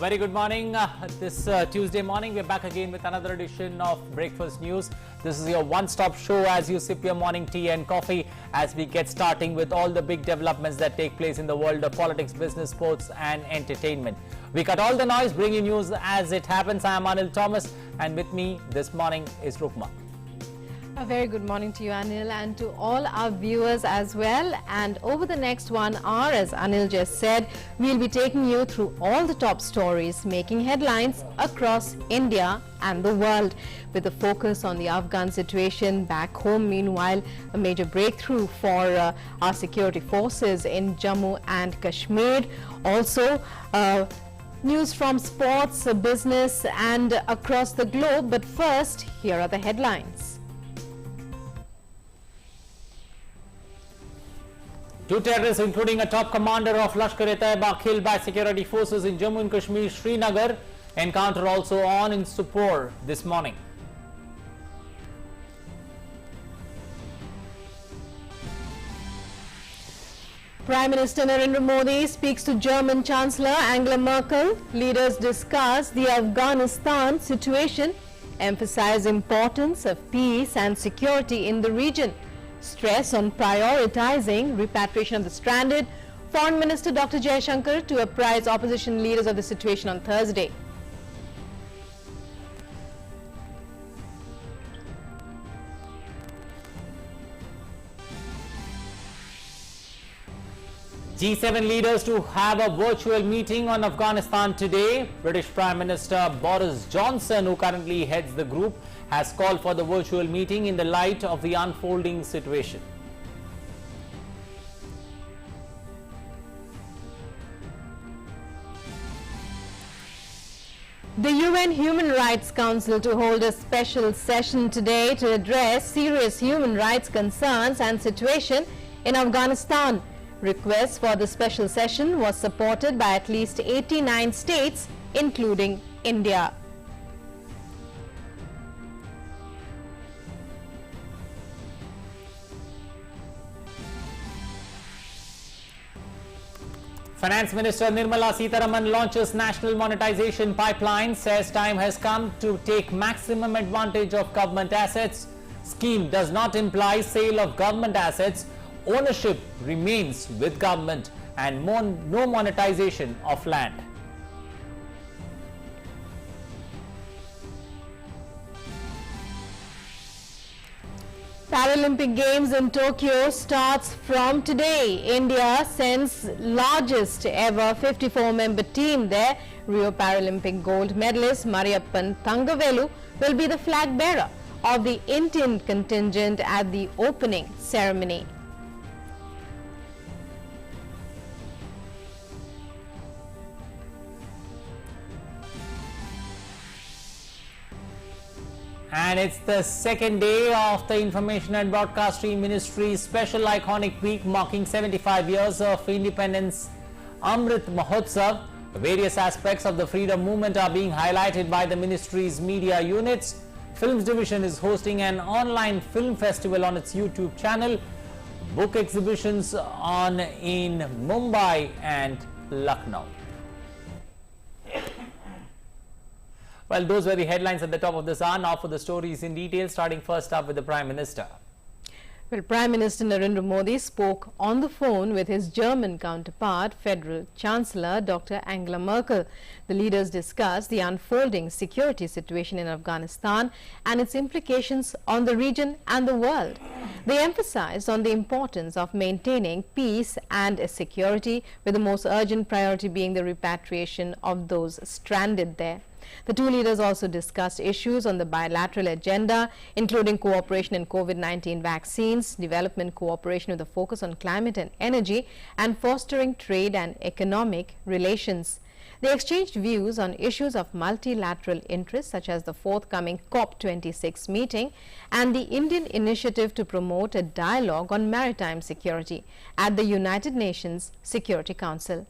A very good morning. This Tuesday morning, we're back again with another edition of Breakfast News. This is your one-stop show as you sip your morning tea and coffee as we get starting with all the big developments that take place in the world of politics, business, sports and entertainment. We cut all the noise, bring you news as it happens. I am Anil Thomas and with me this morning is Rukma. A very good morning to you, Anil, and to all our viewers as well. And over the next 1 hour, as Anil just said, we'll be taking you through all the top stories making headlines across India and the world, with a focus on the Afghan situation back home. Meanwhile, a major breakthrough for our security forces in Jammu and Kashmir. Also, news from sports, business and across the globe. But first, here are the headlines. Two terrorists, including a top commander of Lashkar-e-Taiba, killed by security forces in Jammu and Kashmir, Srinagar. Encounter also on in Supor this morning. Prime Minister Narendra Modi speaks to German Chancellor Angela Merkel. Leaders discuss the Afghanistan situation, emphasize importance of peace and security in the region. Stress on prioritizing repatriation of the stranded. Foreign Minister Dr. Jaishankar to apprise opposition leaders of the situation on Thursday. G7 leaders to have a virtual meeting on Afghanistan today. British Prime Minister Boris Johnson, who currently heads the group, has called for the virtual meeting in the light of the unfolding situation. The UN Human Rights Council to hold a special session today to address serious human rights concerns and situation in Afghanistan. Request for the special session was supported by at least 89 states, including India. Finance Minister Nirmala Sitharaman launches national monetization pipeline, says time has come to take maximum advantage of government assets. Scheme does not imply sale of government assets. Ownership remains with government and no monetization of land. Paralympic Games in Tokyo starts from today. India sends largest ever 54-member team there. Rio Paralympic gold medalist Mariyappan Thangavelu will be the flag bearer of the Indian contingent at the opening ceremony. And it's the second day of the Information and Broadcasting Ministry's special iconic week marking 75 years of independence, Amrit Mahotsav. Various aspects of the freedom movement are being highlighted by the ministry's media units. Films division is hosting an online film festival on its YouTube channel. Book exhibitions on in Mumbai and Lucknow. Well, those were the headlines at the top of this hour. Now for the stories in detail, starting first up with the Prime Minister. Well, Prime Minister Narendra Modi spoke on the phone with his German counterpart, Federal Chancellor Dr. Angela Merkel. The leaders discussed the unfolding security situation in Afghanistan and its implications on the region and the world. They emphasized on the importance of maintaining peace and security, with the most urgent priority being the repatriation of those stranded there. The two leaders also discussed issues on the bilateral agenda, including cooperation in COVID-19 vaccines, development cooperation with a focus on climate and energy, and fostering trade and economic relations. They exchanged views on issues of multilateral interest, such as the forthcoming COP26 meeting and the Indian initiative to promote a dialogue on maritime security at the United Nations Security Council.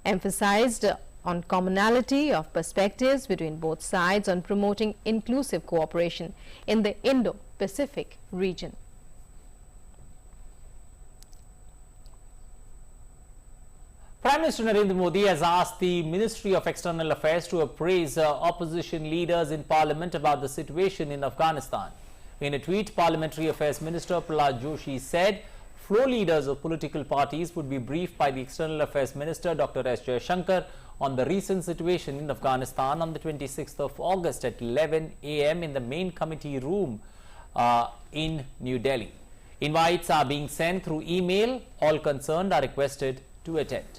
Emphasized on commonality of perspectives between both sides on promoting inclusive cooperation in the Indo-Pacific region. Prime Minister Narendra Modi has asked the Ministry of External Affairs to appraise opposition leaders in Parliament about the situation in Afghanistan. In a tweet, Parliamentary Affairs Minister Prahlad Joshi said floor leaders of political parties would be briefed by the External Affairs Minister Dr. S. Jaishankar on the recent situation in Afghanistan on the 26th of August at 11 a.m. in the main committee room in New Delhi. Invites are being sent through email. All concerned are requested to attend.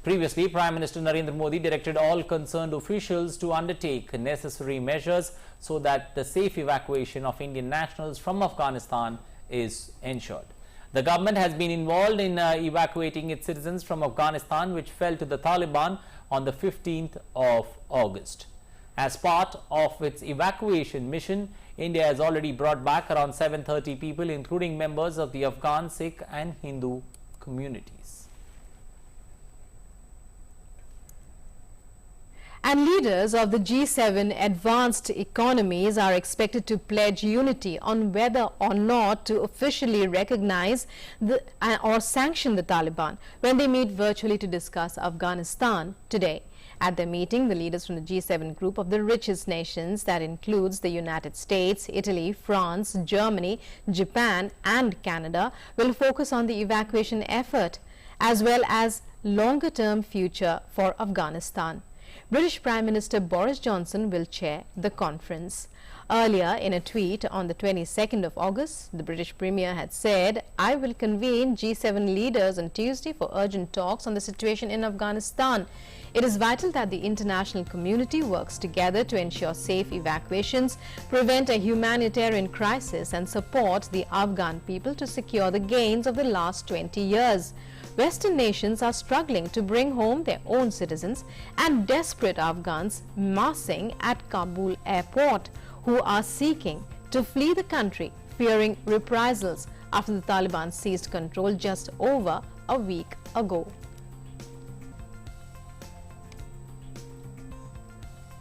Previously, Prime Minister Narendra Modi directed all concerned officials to undertake necessary measures so that the safe evacuation of Indian nationals from Afghanistan is ensured. The government has been involved in evacuating its citizens from Afghanistan, which fell to the Taliban on the 15th of August. As part of its evacuation mission, India has already brought back around 730 people, including members of the Afghan, Sikh and Hindu communities. And leaders of the G7 advanced economies are expected to pledge unity on whether or not to officially recognize or sanction the Taliban when they meet virtually to discuss Afghanistan today. At their meeting, the leaders from the G7 group of the richest nations, that includes the United States, Italy, France, Germany, Japan and Canada, will focus on the evacuation effort as well as longer-term future for Afghanistan. British Prime Minister Boris Johnson will chair the conference. Earlier, in a tweet on the 22nd of August, the British Premier had said, "I will convene G7 leaders on Tuesday for urgent talks on the situation in Afghanistan. It is vital that the international community works together to ensure safe evacuations, prevent a humanitarian crisis and support the Afghan people to secure the gains of the last 20 years. Western nations are struggling to bring home their own citizens and desperate Afghans massing at Kabul airport who are seeking to flee the country, fearing reprisals after the Taliban seized control just over a week ago."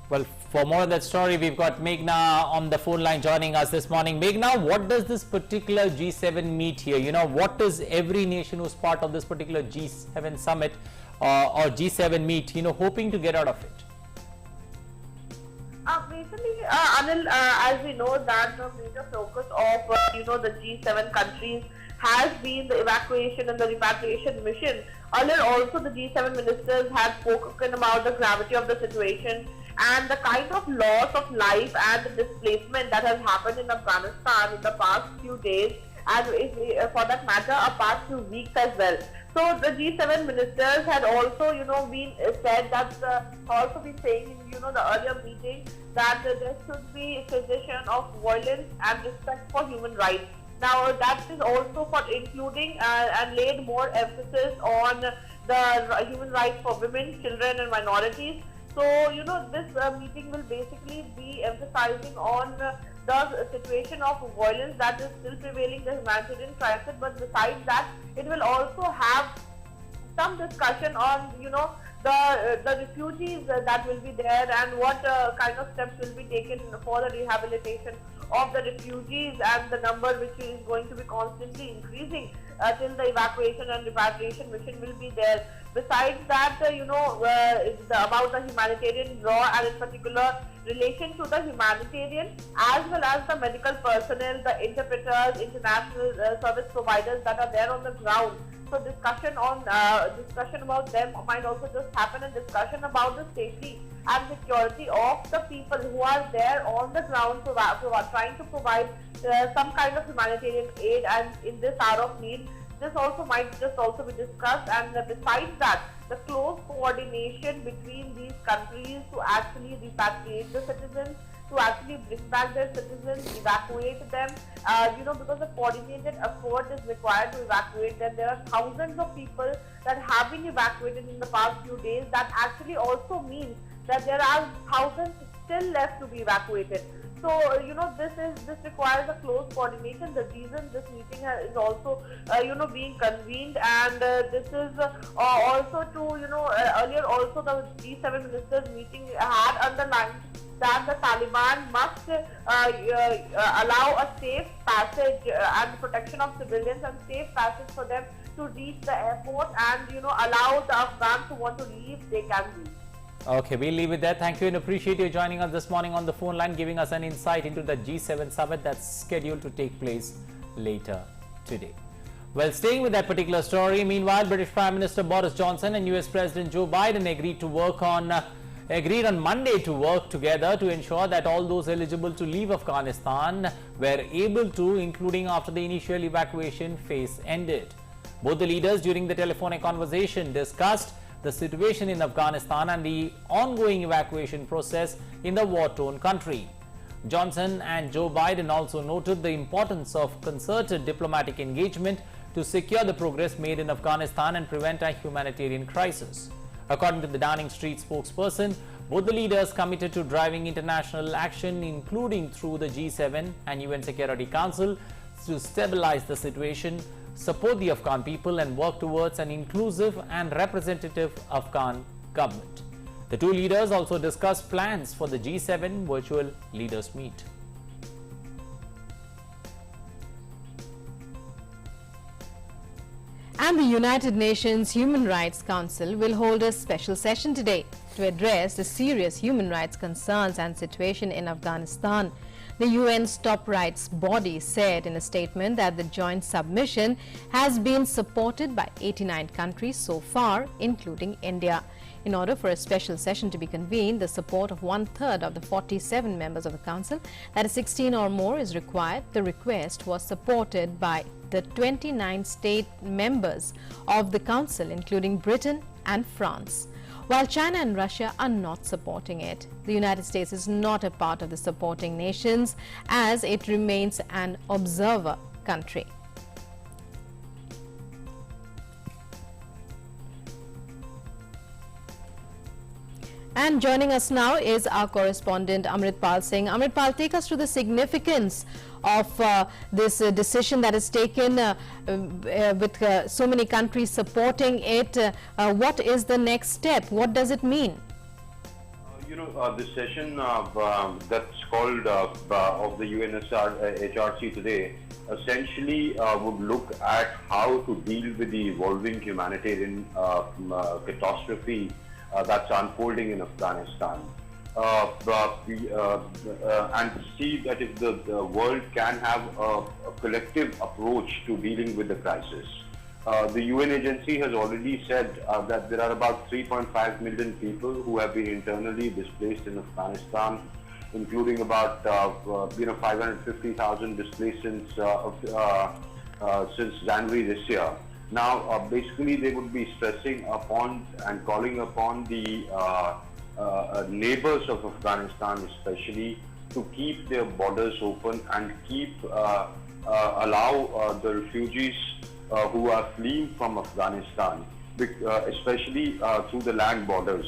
Well, for more of that story, we've got Meghna on the phone line joining us this morning. Meghna, what does this particular G7 meet here? You know, what does every nation who's part of this particular G7 summit or G7 meet, you know, hoping to get out of it? Basically, Anil, as we know that the major focus of, the G7 countries has been the evacuation and the repatriation mission. Earlier also the G7 ministers had spoken about the gravity of the situation and the kind of loss of life and the displacement that has happened in Afghanistan in the past few days and for that matter a past few weeks as well. So the G7 ministers had also, been said that also been saying in, the earlier meeting that there should be cessation of violence and respect for human rights. Now that is also for including and laid more emphasis on the human rights for women, children and minorities. So, this meeting will basically be emphasizing on the situation of violence that is still prevailing, the humanitarian crisis, but besides that, it will also have some discussion on, the refugees that will be there and what kind of steps will be taken for the rehabilitation of the refugees and the number which is going to be constantly increasing till the evacuation and repatriation mission will be there. Besides that, about the humanitarian law and in particular relation to the humanitarian as well as the medical personnel, the interpreters, international service providers that are there on the ground. So discussion about them might also just happen, and discussion about the safety and security of the people who are there on the ground trying to provide some kind of humanitarian aid and in this hour of need. This also might just also be discussed, and besides that, the close coordination between these countries to actually repatriate the citizens, to actually bring back their citizens, evacuate them, because a coordinated effort is required to evacuate them. There are thousands of people that have been evacuated in the past few days. That actually also means that there are thousands still left to be evacuated. So, this requires a close coordination. The reason this meeting is also, being convened, and this is also to, earlier also the G7 ministers meeting had underlined that the Taliban must allow a safe passage and protection of civilians and safe passage for them to reach the airport and, allow the Afghans who want to leave, they can leave. Okay, we'll leave it there. Thank you and appreciate you joining us this morning on the phone line, giving us an insight into the G7 summit that's scheduled to take place later today. Well, staying with that particular story, meanwhile, British Prime Minister Boris Johnson and US President Joe Biden agreed on Monday to work together to ensure that all those eligible to leave Afghanistan were able to, including after the initial evacuation phase ended. Both the leaders during the telephonic conversation discussed the situation in Afghanistan and the ongoing evacuation process in the war-torn country. Johnson and Joe Biden also noted the importance of concerted diplomatic engagement to secure the progress made in Afghanistan and prevent a humanitarian crisis. According to the Downing Street spokesperson, both the leaders committed to driving international action, including through the G7 and UN Security Council, to stabilize the situation, support the Afghan people and work towards an inclusive and representative Afghan government. The two leaders also discussed plans for the G7 virtual leaders meet. And the United Nations Human Rights Council will hold a special session today to address the serious human rights concerns and situation in Afghanistan. The UN's top rights body said in a statement that the joint submission has been supported by 89 countries so far, including India. In order for a special session to be convened, the support of 1/3 of the 47 members of the Council, that is 16 or more, is required. The request was supported by the 29 state members of the Council, including Britain and France, while China and Russia are not supporting it. The United States is not a part of the supporting nations as it remains an observer country. And joining us now is our correspondent Amrit Singh. Amrit, take us through the significance of this decision that is taken with so many countries supporting it. What is the next step? What does it mean? The session that's called of the UNHRC today essentially would look at how to deal with the evolving humanitarian catastrophe that's unfolding in Afghanistan, and see that if the world can have a collective approach to dealing with the crisis. The UN agency has already said that there are about 3.5 million people who have been internally displaced in Afghanistan, including about 550,000 displaced since January this year. Now, basically, they would be stressing upon and calling upon the neighbors of Afghanistan, especially, to keep their borders open and allow the refugees who are fleeing from Afghanistan, especially through the land borders,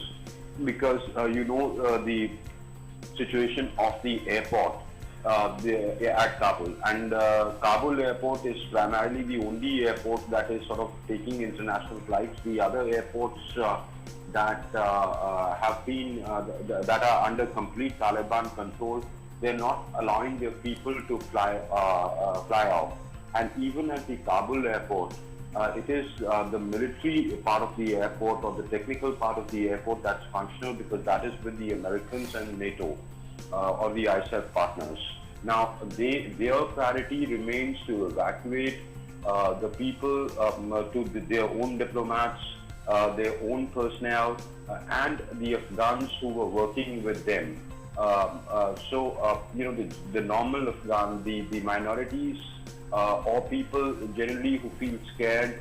because the situation of the airport at Kabul, and Kabul airport is primarily the only airport that is sort of taking international flights. The other airports that have been that are under complete Taliban control, they're not allowing their people to fly off. And even at the Kabul airport, it is the military part of the airport or the technical part of the airport that's functional, because that is with the Americans and NATO or the ISAF partners. Now, their priority remains to evacuate the people to their own diplomats, their own personnel, and the Afghans who were working with them. The normal Afghan, the minorities, or people generally who feel scared,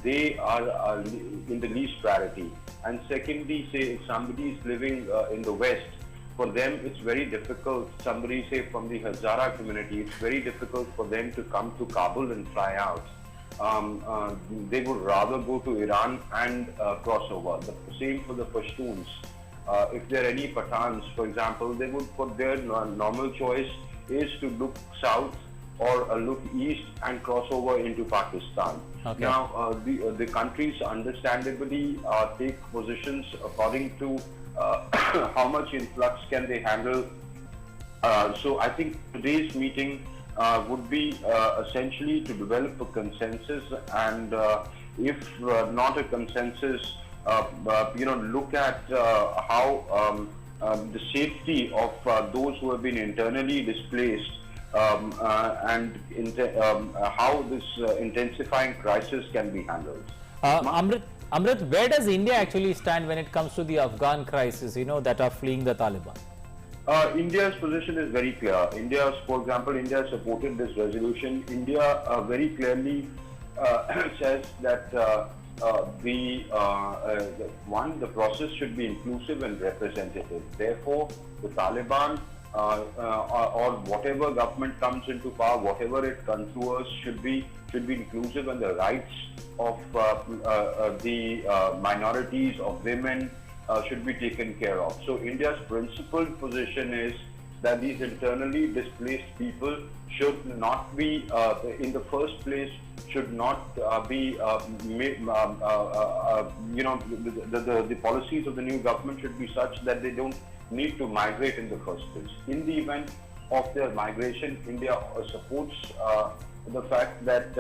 they are in the least priority. And secondly, say if somebody is living in the West, for them it's very difficult. Somebody say from the Hazara community, it's very difficult for them to come to Kabul and fly out. They would rather go to Iran and cross over. The same for the Pashtuns. If there are any Pathans, for example, they would put their normal choice is to look south or look east and cross over into Pakistan. Okay. Now, the countries understandably take positions according to how much influx can they handle. So I think today's meeting would be essentially to develop a consensus, and if not a consensus, look at how the safety of those who have been internally displaced and how this intensifying crisis can be handled. Amrit, where does India actually stand when it comes to the Afghan crisis, that are fleeing the Taliban? India's position is very clear. For example, India supported this resolution. India very clearly says that the process should be inclusive and representative. Therefore, the Taliban or whatever government comes into power, whatever it contours, should be inclusive, and the rights of the minorities, of women, should be taken care of. So India's principled position is that these internally displaced people should not be, in the first place, should not be, the policies of the new government should be such that they don't need to migrate in the first place. In the event of their migration, India supports the fact that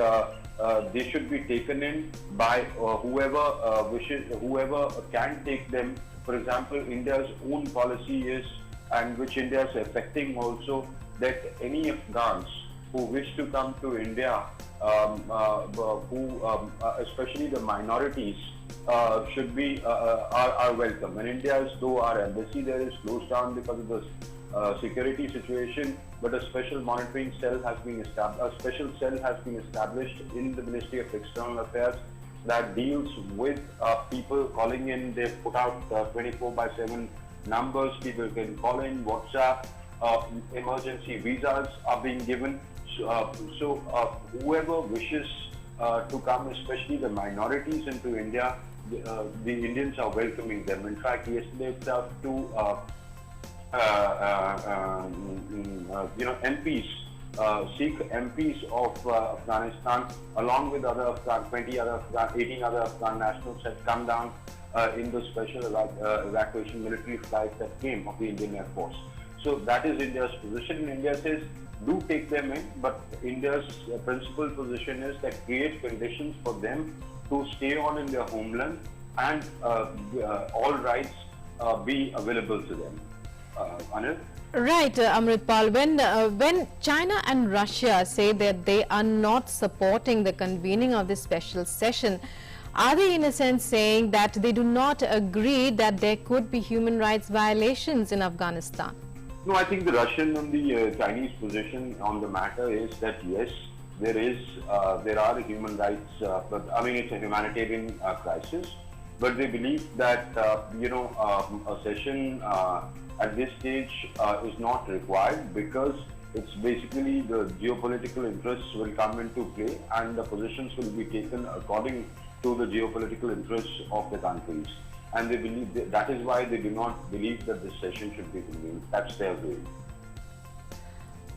they should be taken in by whoever wishes, whoever can take them. For example, India's own policy is, and which India is affecting also, that any Afghans who wish to come to India, especially the minorities, should be are welcome. And India, though our embassy there is closed down because of the security situation, but a special monitoring cell has been established in the Ministry of External Affairs that deals with people calling in. They've put out 24/7 numbers. People can call in, WhatsApp. Emergency visas are being given. So whoever wishes to come, especially the minorities, into India, the Indians are welcoming them. In fact, yesterday itself, two MPs, Sikh MPs of Afghanistan, along with 18 other Afghan nationals, had come down in the special evacuation military flight that came of the Indian Air Force. So that is India's position. India says, do take them in, but India's principal position is that create conditions for them to stay on in their homeland, and all rights be available to them. Anil? Right, Amritpal, when China and Russia say that they are not supporting the convening of this special session, are they in a sense saying that they do not agree that there could be human rights violations in Afghanistan? No, I think the Russian and the Chinese position on the matter is that yes, there are human rights, but I mean it's a humanitarian crisis. But they believe that a session at this stage is not required, because it's basically the geopolitical interests will come into play, and the positions will be taken according to the geopolitical interests of the countries. And they believe that is why they do not believe that this session should be convened. That's their view.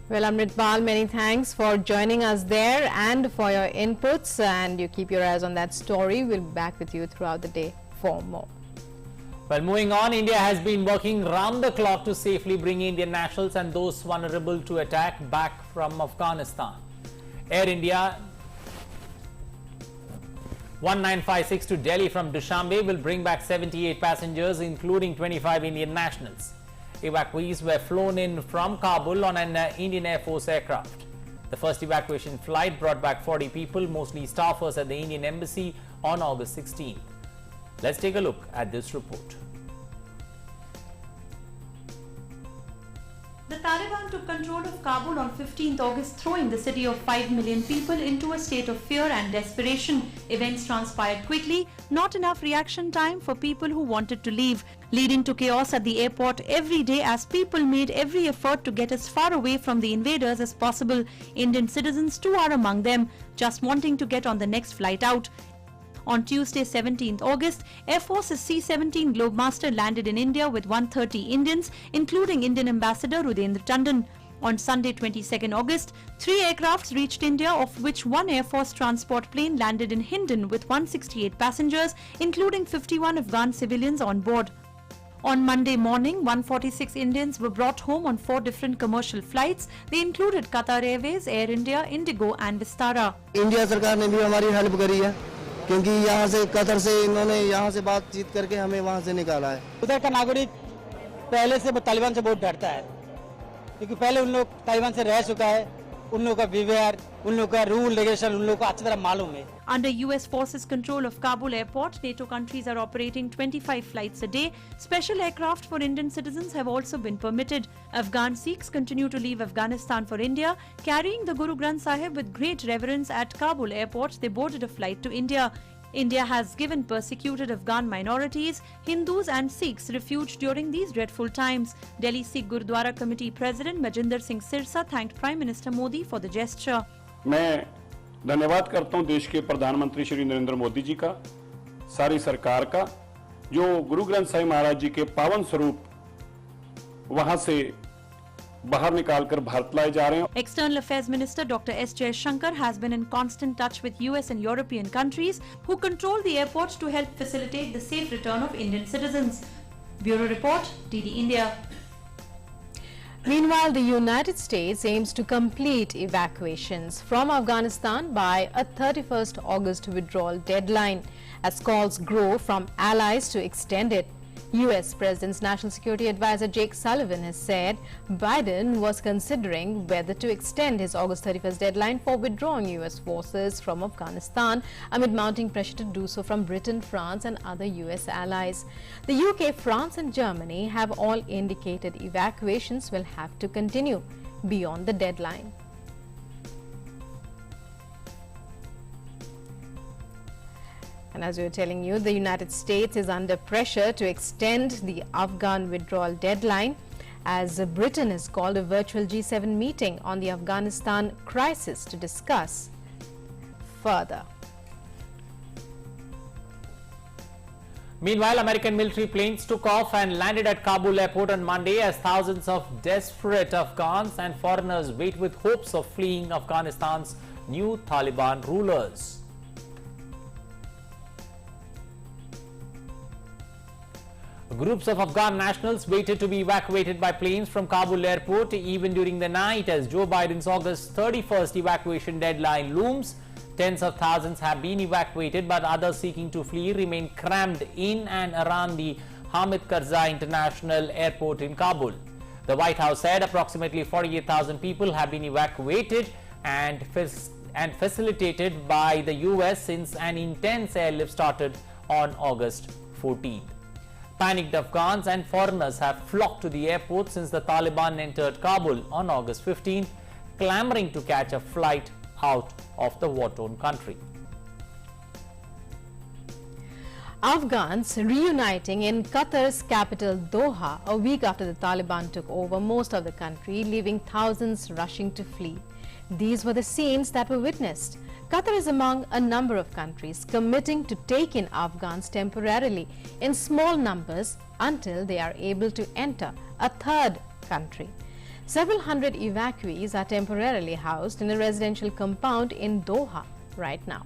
Well, Amritpal, many thanks for joining us there and for your inputs, and you keep your eyes on that story. We'll be back with you throughout the day for more. Well, moving on, India has been working round the clock to safely bring Indian nationals and those vulnerable to attack back from Afghanistan. Air India 1956 to Delhi from Dushanbe will bring back 78 passengers, including 25 Indian nationals. Evacuees were flown in from Kabul on an Indian Air Force aircraft. The first evacuation flight brought back 40 people, mostly staffers at the Indian Embassy, on August 16th. Let's take a look at this report. The Taliban took control of Kabul on 15th August, throwing the city of 5 million people into a state of fear and desperation. Events transpired quickly, not enough reaction time for people who wanted to leave, leading to chaos at the airport every day as people made every effort to get as far away from the invaders as possible. Indian citizens too are among them, just wanting to get on the next flight out. On Tuesday, 17th August, Air Force's C-17 Globemaster landed in India with 130 Indians, including Indian Ambassador Rudendra Tandon. On Sunday, 22nd August, 3 aircrafts reached India, of which 1 Air Force transport plane landed in Hindon with 168 passengers, including 51 Afghan civilians on board. On Monday morning, 146 Indians were brought home on 4 different commercial flights. They included Qatar Airways, Air India, Indigo and Vistara. India सरकार ने भी हमारी help करी है क्योंकि यहाँ से Qatar से इन्होंने यहाँ से बातचीत करके हमें वहाँ से निकाला है। उधर का नागरिक पहले से तालिबान से बहुत डरता है क्योंकि पहले उन लोग तालिबान से रह चुका है, उन लोगों का व्यवहार, उन लोगों का रूल रेगुलेशन उन लोगों को अच्छी तरह मालूम है। Under US forces control of Kabul airport, NATO countries are operating 25 flights a day. Special aircraft for Indian citizens have also been permitted. Afghan Sikhs continue to leave Afghanistan for India. Carrying the Guru Granth Sahib with great reverence at Kabul airport, they boarded a flight to India. India has given persecuted Afghan minorities, Hindus and Sikhs refuge during these dreadful times. Delhi Sikh Gurdwara Committee President Majinder Singh Sirsa thanked Prime Minister Modi for the gesture. मैं धन्यवाद करता हूं देश के प्रधानमंत्री श्री नरेंद्र मोदी जी का, सारी सरकार का, जो गुरु ग्रंथ साहिब महाराज जी के पावन स्वरूप वहां से बाहर निकालकर भारत लाए जा रहे हैं। External Affairs Minister Dr. S. Jaishankar has been in constant touch with US and European countries who control the airport to help facilitate the safe return of Indian citizens. Bureau Report, DD India. Meanwhile, the United States aims to complete evacuations from Afghanistan by a 31st August withdrawal deadline as calls grow from allies to extend it. US President's National Security Advisor Jake Sullivan has said Biden was considering whether to extend his August 31st deadline for withdrawing US forces from Afghanistan amid mounting pressure to do so from Britain, France and other US allies. The UK, France and Germany have all indicated evacuations will have to continue beyond the deadline. And as we were telling you, the United States is under pressure to extend the Afghan withdrawal deadline as Britain has called a virtual G7 meeting on the Afghanistan crisis to discuss further. Meanwhile, American military planes took off and landed at Kabul airport on Monday as thousands of desperate Afghans and foreigners wait with hopes of fleeing Afghanistan's new Taliban rulers. Groups of Afghan nationals waited to be evacuated by planes from Kabul airport even during the night as Joe Biden's August 31st evacuation deadline looms. Tens of thousands have been evacuated, but others seeking to flee remain crammed in and around the Hamid Karzai International Airport in Kabul. The White House said approximately 48,000 people have been evacuated and facilitated by the US since an intense airlift started on August 14th. Panicked Afghans and foreigners have flocked to the airport since the Taliban entered Kabul on August 15th, clamoring to catch a flight out of the war-torn country. Afghans reuniting in Qatar's capital Doha a week after the Taliban took over most of the country, leaving thousands rushing to flee. These were the scenes that were witnessed. Qatar is among a number of countries committing to take in Afghans temporarily in small numbers until they are able to enter a third country. Several hundred evacuees are temporarily housed in a residential compound in Doha right now.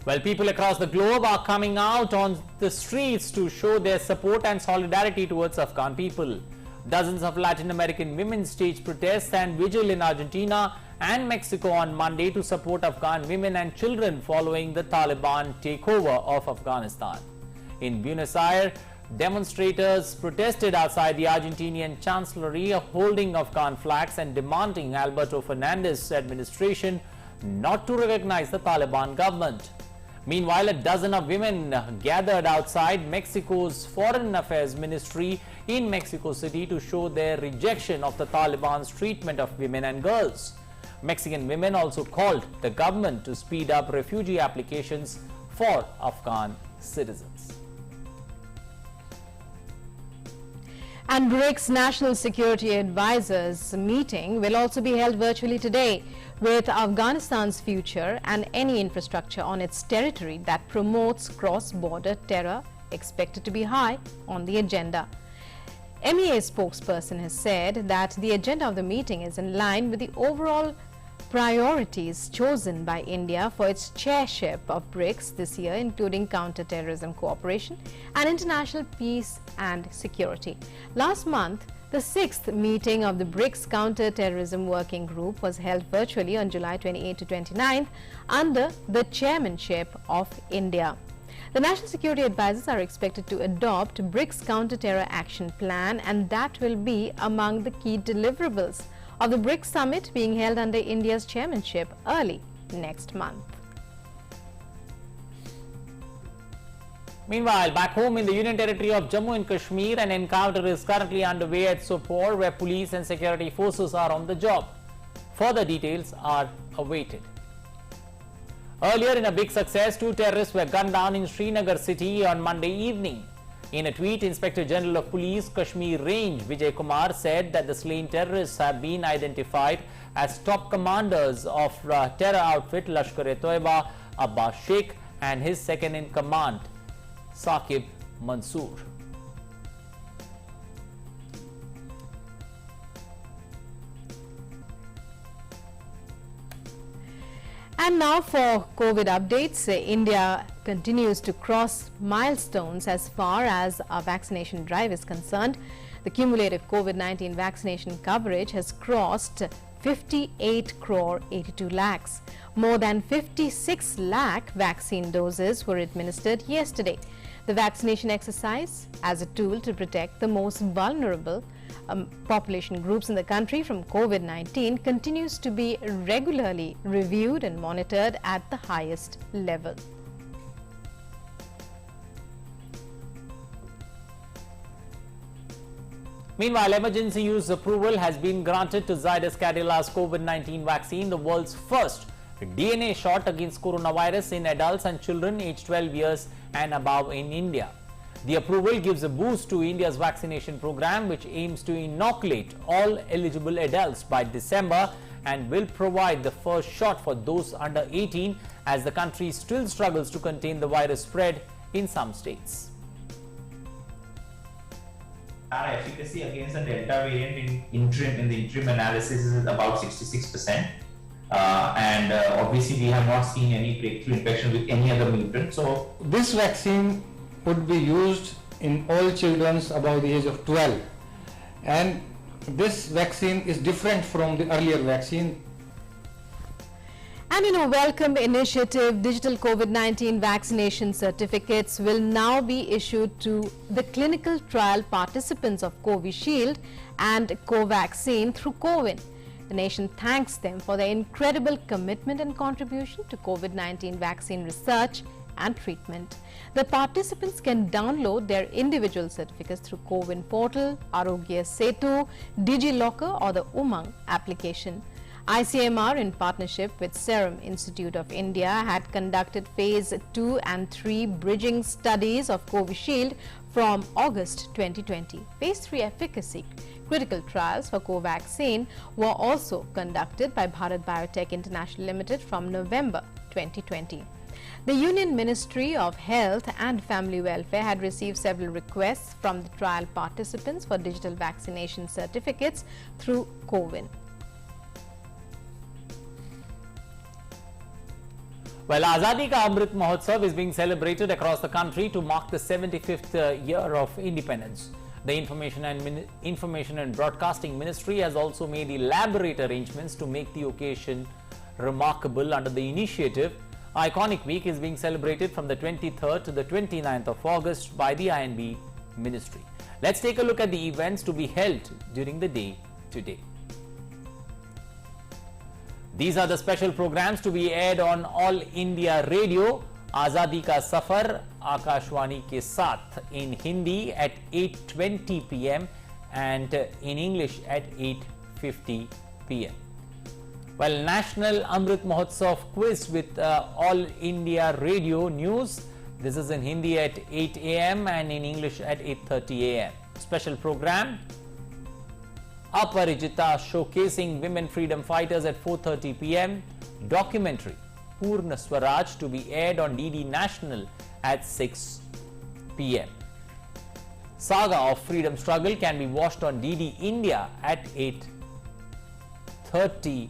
Well, people across the globe are coming out on the streets to show their support and solidarity towards Afghan people. Dozens of Latin American women staged protests and vigil in Argentina and Mexico on Monday to support Afghan women and children following the Taliban takeover of Afghanistan. In Buenos Aires, demonstrators protested outside the Argentinian chancellery, holding Afghan flags and demanding Alberto Fernandez's administration not to recognize the Taliban government. Meanwhile, a dozen of women gathered outside Mexico's Foreign Affairs Ministry in Mexico City to show their rejection of the Taliban's treatment of women and girls. Mexican women also called the government to speed up refugee applications for Afghan citizens. And BRICS National Security Advisors meeting will also be held virtually today, with Afghanistan's future and any infrastructure on its territory that promotes cross-border terror expected to be high on the agenda. MEA spokesperson has said that the agenda of the meeting is in line with the overall priorities chosen by India for its chairship of BRICS this year, including counter-terrorism cooperation and international peace and security. Last month, the 6th meeting of the BRICS Counter-Terrorism Working Group was held virtually on July 28 to 29 under the chairmanship of India. The National Security Advisors are expected to adopt BRICS Counter-Terror Action Plan, and that will be among the key deliverables of the BRICS Summit being held under India's chairmanship early next month. Meanwhile, back home in the Union Territory of Jammu and Kashmir, an encounter is currently underway at Sopore, where police and security forces are on the job. Further details are awaited. Earlier, in a big success, 2 terrorists were gunned down in Srinagar city on Monday evening. In a tweet, Inspector General of Police, Kashmir Range, Vijay Kumar, said that the slain terrorists have been identified as top commanders of terror outfit Lashkar-e-Toiba, Abbas Sheikh, and his second-in-command, Saqib Mansoor. And now for COVID updates. India continues to cross milestones as far as our vaccination drive is concerned. The cumulative COVID-19 vaccination coverage has crossed 58 crore 82 lakhs. More than 56 lakh vaccine doses were administered yesterday. The vaccination exercise as a tool to protect the most vulnerable population groups in the country from COVID-19 continues to be regularly reviewed and monitored at the highest level. Meanwhile, emergency use approval has been granted to Zydus Cadilla's COVID-19 vaccine, the world's first DNA shot against coronavirus in adults and children aged 12 years and above in India. The approval gives a boost to India's vaccination program, which aims to inoculate all eligible adults by December and will provide the first shot for those under 18 as the country still struggles to contain the virus spread in some states. Our efficacy against the Delta variant in the interim analysis is about 66%. Obviously we have not seen any breakthrough infection with any other mutant. So this vaccine would be used in all children above the age of 12, and this vaccine is different from the earlier vaccine. And in a welcome initiative, digital COVID-19 vaccination certificates will now be issued to the clinical trial participants of Covishield and Covaxin through CoWIN. The nation thanks them for their incredible commitment and contribution to COVID-19 vaccine research and treatment. The participants can download their individual certificates through CoWIN portal, Arogya Setu, DigiLocker or the Umang application. ICMR, in partnership with Serum Institute of India, had conducted phase 2 and 3 bridging studies of Covishield from August 2020. Phase 3 efficacy critical trials for Covaxin were also conducted by Bharat Biotech International Limited from November 2020. The Union Ministry of Health and Family Welfare had received several requests from the trial participants for digital vaccination certificates through CoWIN. Well, Azadi Ka Amrit Mahotsav is being celebrated across the country to mark the 75th year of independence. The Information and Broadcasting Ministry has also made elaborate arrangements to make the occasion remarkable. Under the initiative, Iconic Week is being celebrated from the 23rd to the 29th of August by the INB Ministry. Let's take a look at the events to be held during the day today. These are the special programs to be aired on All India Radio. Azadi Ka Safar, Akashwani ke Saath in Hindi at 8:20 p.m. and in English at 8:50 p.m. Well, National Amrit Mahotsav quiz with All India Radio News. This is in Hindi at 8 a.m. and in English at 8:30 a.m. Special program Aparijita showcasing women freedom fighters at 4:30 p.m. Documentary Purna Swaraj to be aired on DD National at 6 p.m. Saga of freedom struggle can be watched on DD India at 8:30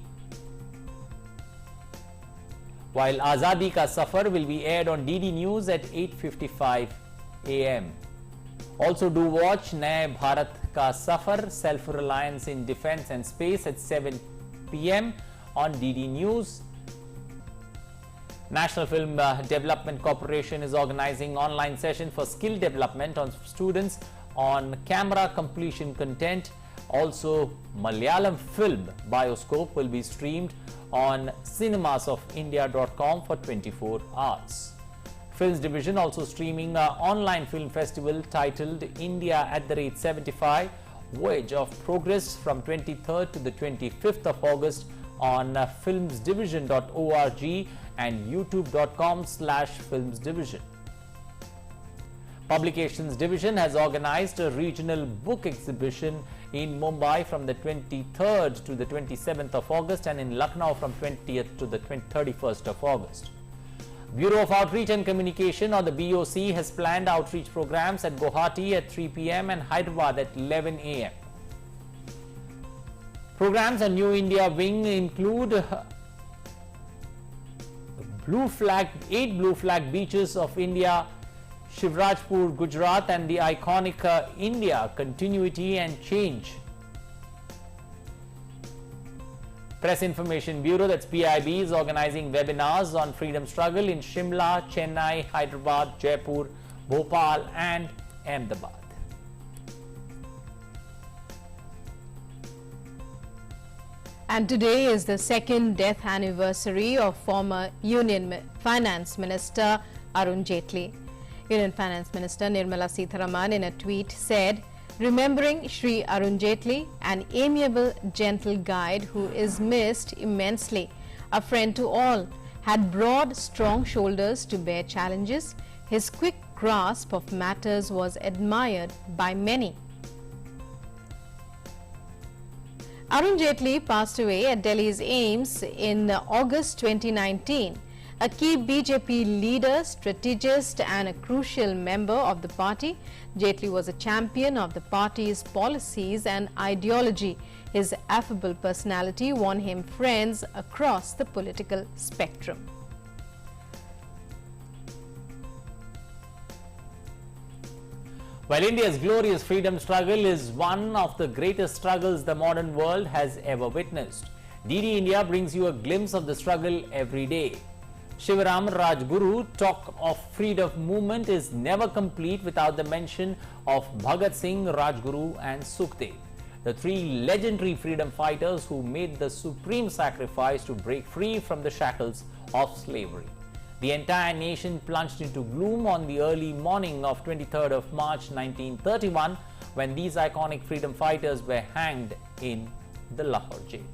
while Azadi Ka Safar will be aired on DD News at 8:55 AM. Also do watch Naya Bharat Ka Safar, Self-Reliance in Defence and Space at 7 PM on DD News. National Film Development Corporation is organizing online session for skill development on students on camera completion content. Also, Malayalam film Bioscope will be streamed on cinemasofIndia.com for 24 hours. Films Division also streaming an online film festival titled India @75 Voyage of Progress from 23rd to the 25th of August on filmsdivision.org and youtube.com/filmsdivision. Publications Division has organized a regional book exhibition in Mumbai from the 23rd to the 27th of August and in Lucknow from 20th to the 31st of August. Bureau of Outreach and Communication, or the BOC, has planned outreach programs at Guwahati at 3 PM and Hyderabad at 11 AM. Programs on New India Wing include 8 blue flag beaches of India, Shivrajpur, Gujarat, and the iconic India Continuity and Change. Press Information Bureau, that's PIB, is organizing webinars on freedom struggle in Shimla, Chennai, Hyderabad, Jaipur, Bhopal, and Ahmedabad. And today is the second death anniversary of former Union Finance Minister Arun Jaitley. Union Finance Minister Nirmala Sitharaman in a tweet said, "Remembering Shri Arun Jaitley, an amiable, gentle guide who is missed immensely, a friend to all, had broad, strong shoulders to bear challenges. His quick grasp of matters was admired by many." Arun Jaitley passed away at Delhi's AIIMS in August 2019. A key BJP leader, strategist and a crucial member of the party, Jaitley was a champion of the party's policies and ideology. His affable personality won him friends across the political spectrum. While India's glorious freedom struggle is one of the greatest struggles the modern world has ever witnessed, DD India brings you a glimpse of the struggle every day. Shivaram Rajguru talk of freedom movement is never complete without the mention of Bhagat Singh, Rajguru and Sukhdev, the three legendary freedom fighters who made the supreme sacrifice to break free from the shackles of slavery. The entire nation plunged into gloom on the early morning of 23rd of March 1931 when these iconic freedom fighters were hanged in the Lahore jail.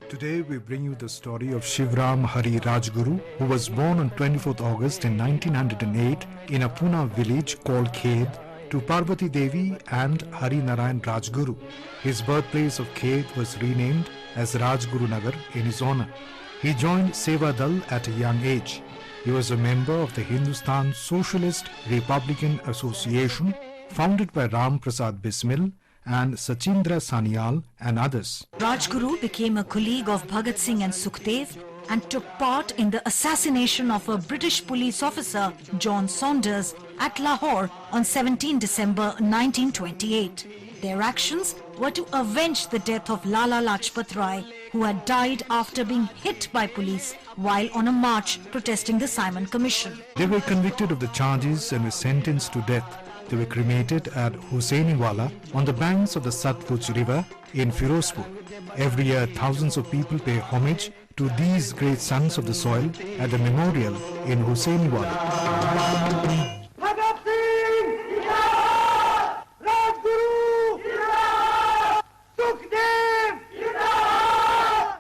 Today we bring you the story of Shivram Hari Rajguru, who was born on 24th August in 1908 in a Pune village called Khed to Parvati Devi and Hari Narayan Rajguru. His birthplace of Khed was renamed as Rajguru Nagar in his honor. He joined Seva Dal at a young age. He was a member of the Hindustan Socialist Republican Association founded by Ram Prasad Bismil and Sachindra Sanyal and others. Rajguru became a colleague of Bhagat Singh and Sukhdev and took part in the assassination of a British police officer, John Saunders, at Lahore on 17 December 1928. Their actions were to avenge the death of Lala Lajpat Rai, who had died after being hit by police while on a march protesting the Simon Commission. They were convicted of the charges and were sentenced to death. They were cremated at Hussainiwala on the banks of the Satluj River in Firozpur. Every year, thousands of people pay homage to these great sons of the soil at the memorial in Hussainiwala.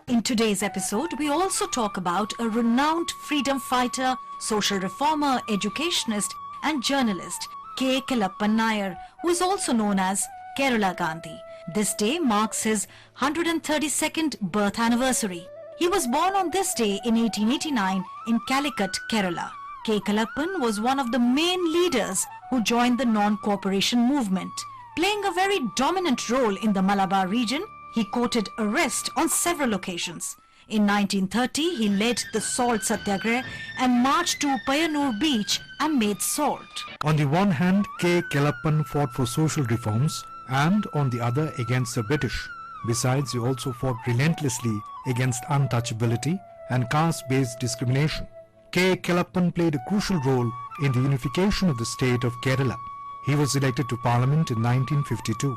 In today's episode, we also talk about a renowned freedom fighter, social reformer, educationist and journalist, K. Kelappan Nair, who is also known as Kerala Gandhi. This day marks his 132nd birth anniversary. He was born on this day in 1889 in Calicut, Kerala. K. Kelappan was one of the main leaders who joined the non-cooperation movement. Playing a very dominant role in the Malabar region, he courted arrest on several occasions. In 1930, he led the salt satyagrah and marched to Payanur beach and made salt. On the one hand, K. Kelappan fought for social reforms and on the other against the British. Besides, he also fought relentlessly against untouchability and caste-based discrimination. K. Kelappan played a crucial role in the unification of the state of Kerala. He was elected to Parliament in 1952.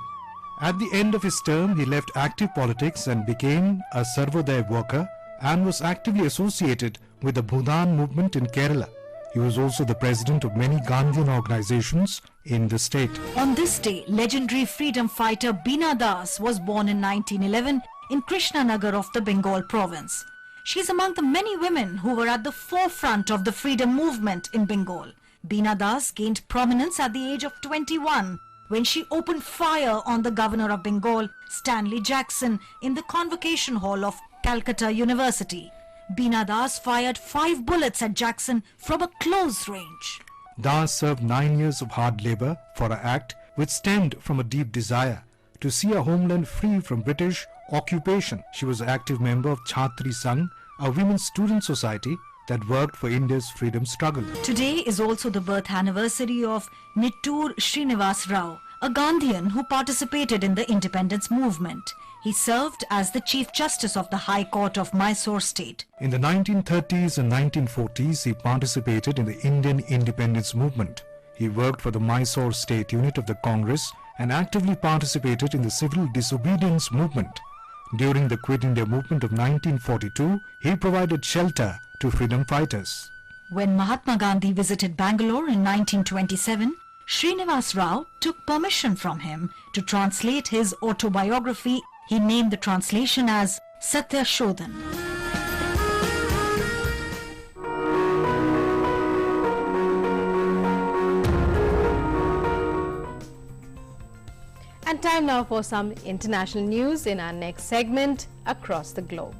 At the end of his term, he left active politics and became a Sarvodaya worker and was actively associated with the Bhudan movement in Kerala. He was also the president of many Gandhian organizations in the state. On this day, legendary freedom fighter Beena Das was born in 1911 in Krishnanagar of the Bengal province. She is among the many women who were at the forefront of the freedom movement in Bengal. Beena Das gained prominence at the age of 21 when she opened fire on the governor of Bengal, Stanley Jackson, in the Convocation Hall of Calcutta University. Beena Das fired 5 bullets at Jackson from a close range. Das served 9 years of hard labor for an act which stemmed from a deep desire to see a homeland free from British occupation. She was an active member of Chhatri Sangh, a women's student society that worked for India's freedom struggle. Today is also the birth anniversary of Nittur Srinivas Rao, a Gandhian who participated in the independence movement. He served as the Chief Justice of the High Court of Mysore State. In the 1930s and 1940s, he participated in the Indian independence movement. He worked for the Mysore State unit of the Congress and actively participated in the civil disobedience movement. During the Quit India movement of 1942, he provided shelter to freedom fighters. When Mahatma Gandhi visited Bangalore in 1927, Srinivas Rao took permission from him to translate his autobiography. He named the translation as Satya Shodhan. And time now for some international news in our next segment, Across the Globe.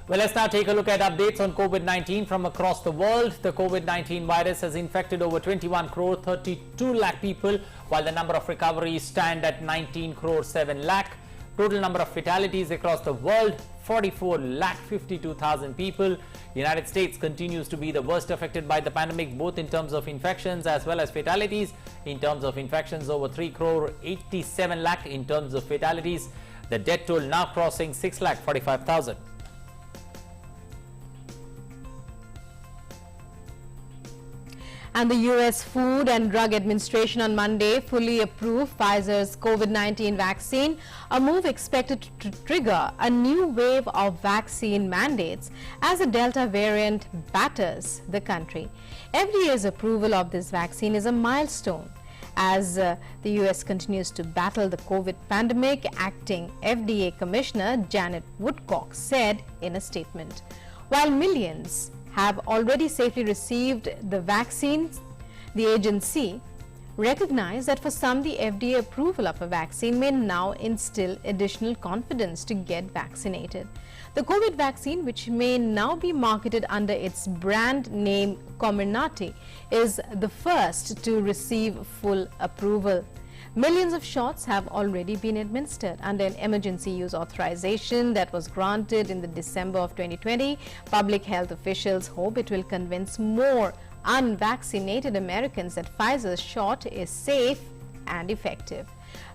Well, let's now take a look at updates on COVID-19 from across the world. The COVID-19 virus has infected over 21 crore 32 lakh people, while the number of recoveries stand at 19 crore 7 lakh. Total number of fatalities across the world, 44 lakh 52,000 people. United States continues to be the worst affected by the pandemic, both in terms of infections as well as fatalities. In terms of infections, over 3 crore 87 lakh. In terms of fatalities, the death toll now crossing 6 lakh 45,000. And the US Food and Drug Administration on Monday fully approved Pfizer's COVID-19 vaccine, a move expected to trigger a new wave of vaccine mandates as the Delta variant batters the country. FDA's approval of this vaccine is a milestone as the US continues to battle the COVID pandemic. Acting FDA Commissioner Janet Woodcock said in a statement, while millions have already safely received the vaccines, the agency recognized that for some the FDA approval of a vaccine may now instill additional confidence to get vaccinated. The COVID vaccine, which may now be marketed under its brand name Comirnaty, is the first to receive full approval. Millions of shots have already been administered under an emergency use authorization that was granted in the December of 2020. Public health officials hope it will convince more unvaccinated Americans that Pfizer's shot is safe and effective.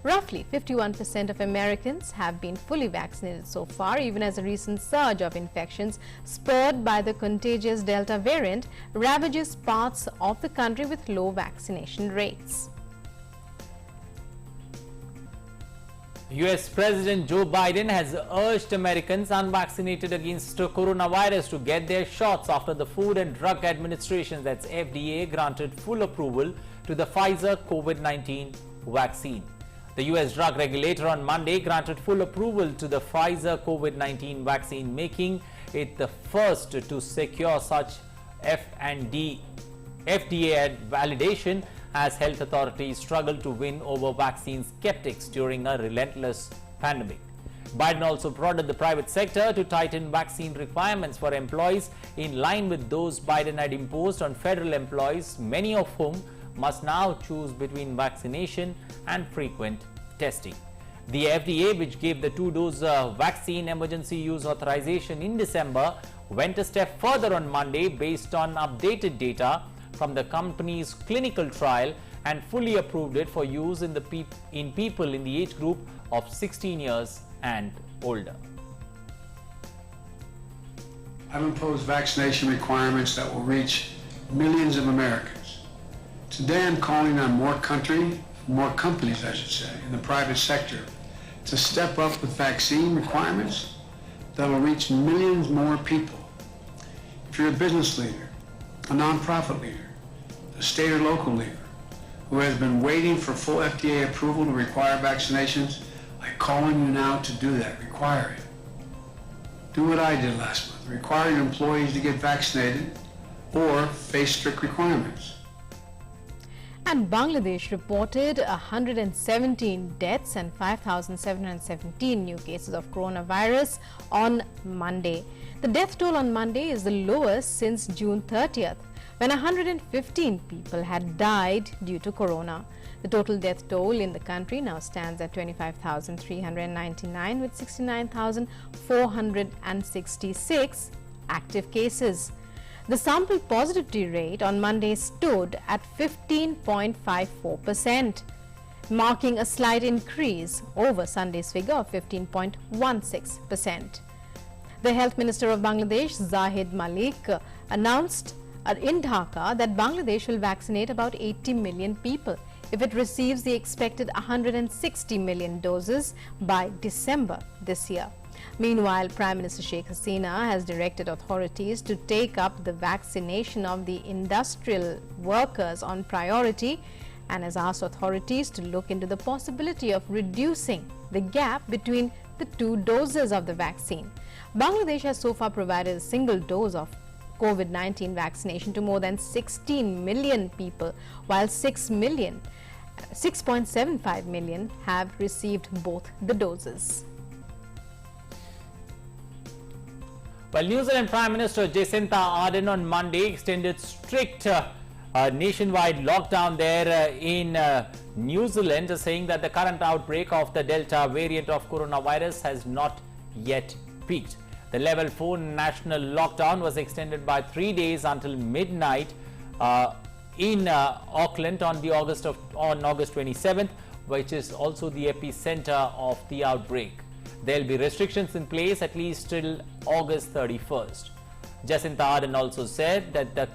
Roughly 51% of Americans have been fully vaccinated so far, even as a recent surge of infections spurred by the contagious Delta variant ravages parts of the country with low vaccination rates. US President Joe Biden has urged Americans unvaccinated against coronavirus to get their shots after the Food and Drug Administration, that's FDA, granted full approval to the Pfizer COVID-19 vaccine. The US drug regulator on Monday granted full approval to the Pfizer COVID-19 vaccine, making it the first to secure such FDA validation as health authorities struggle to win over vaccine skeptics during a relentless pandemic. Biden also prodded the private sector to tighten vaccine requirements for employees in line with those Biden had imposed on federal employees, many of whom must now choose between vaccination and frequent testing. The FDA, which gave the 2-dose vaccine emergency use authorization in December, went a step further on Monday based on updated data from the company's clinical trial and fully approved it for use in people in the age group of 16 years and older. I've imposed vaccination requirements that will reach millions of Americans. Today I'm calling on more companies, I should say, in the private sector to step up with vaccine requirements that will reach millions more people. If you're a business leader, a nonprofit leader, a state or local leader who has been waiting for full FDA approval to require vaccinations, I call on you now to do that, require it. Do what I did last month, require your employees to get vaccinated or face strict requirements. And Bangladesh reported 117 deaths and 5,717 new cases of coronavirus on Monday. The death toll on Monday is the lowest since June 30th, when 115 people had died due to corona. The total death toll in the country now stands at 25,399 with 69,466 active cases. The sample positivity rate on Monday stood at 15.54%, marking a slight increase over Sunday's figure of 15.16%. The Health Minister of Bangladesh, Zahid Malik, announced in Dhaka that Bangladesh will vaccinate about 80 million people if it receives the expected 160 million doses by December this year. Meanwhile, Prime Minister Sheikh Hasina has directed authorities to take up the vaccination of the industrial workers on priority and has asked authorities to look into the possibility of reducing the gap between the 2 doses of the vaccine. Bangladesh has so far provided a single dose of COVID-19 vaccination to more than 16 million people, while 6.75 million have received both the doses. Well, New Zealand Prime Minister Jacinta Ardern on Monday extended strict nationwide lockdown there in New Zealand, saying that the current outbreak of the Delta variant of coronavirus has not yet peaked. The level 4 national lockdown was extended by 3 days until midnight in Auckland on August 27th, which is also the epicenter of the outbreak. There will be restrictions in place at least till August 31st. Jacinta Ardern also said that the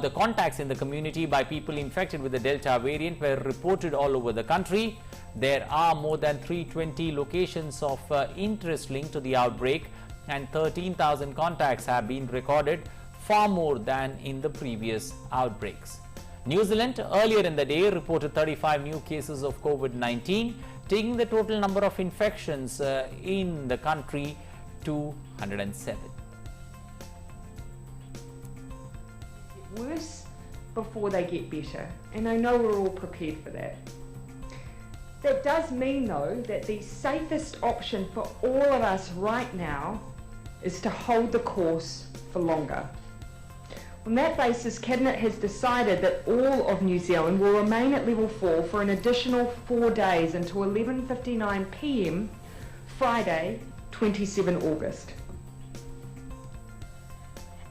contacts in the community by people infected with the Delta variant were reported all over the country. There are more than 320 locations of interest linked to the outbreak, and 13,000 contacts have been recorded, far more than in the previous outbreaks. New Zealand earlier in the day reported 35 new cases of COVID-19, taking the total number of infections in the country to 107. Worse before they get better, and I know we're all prepared for that. That does mean, though, that the safest option for all of us right now is to hold the course for longer. On that basis, Cabinet has decided that all of New Zealand will remain at level 4 for an additional 4 days until 11:59 p.m. Friday, 27 August.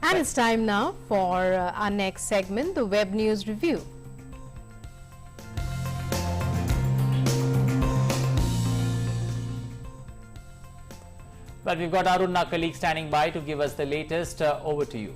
And it's time now for our next segment, the Web News Review. But we've got Arun, our colleague, standing by to give us the latest. Over to you.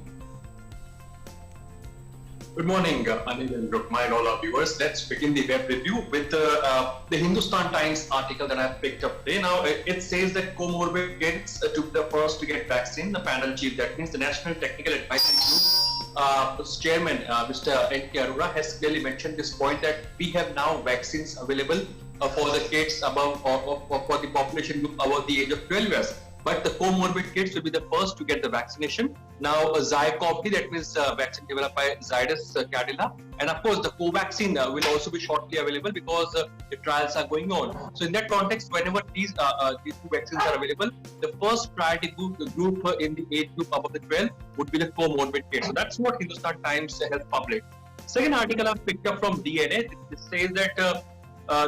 Good morning, Anil and Rukma and all our viewers. Let's begin the web review with the Hindustan Times article that I've picked up today. Now, it says that comorbid kids took the first to get vaccine. The panel chief, that means the National Technical Advisory Group, chairman, Mr. N.K. Arora, has clearly mentioned this point that we have now vaccines available for the kids above, or for the population group above the age of 12 years. but the comorbid kids will be the first to get the vaccination. Now, Zycopdi, that means vaccine developed by Zydus Cadila, and of course the Covaxin will also be shortly available because the trials are going on. So in that context, whenever these two vaccines are available, the first priority group in the age group above the 12 would be the comorbid kids. So that's what Hindustan Times has published. Second article I've picked up from DNA. It says that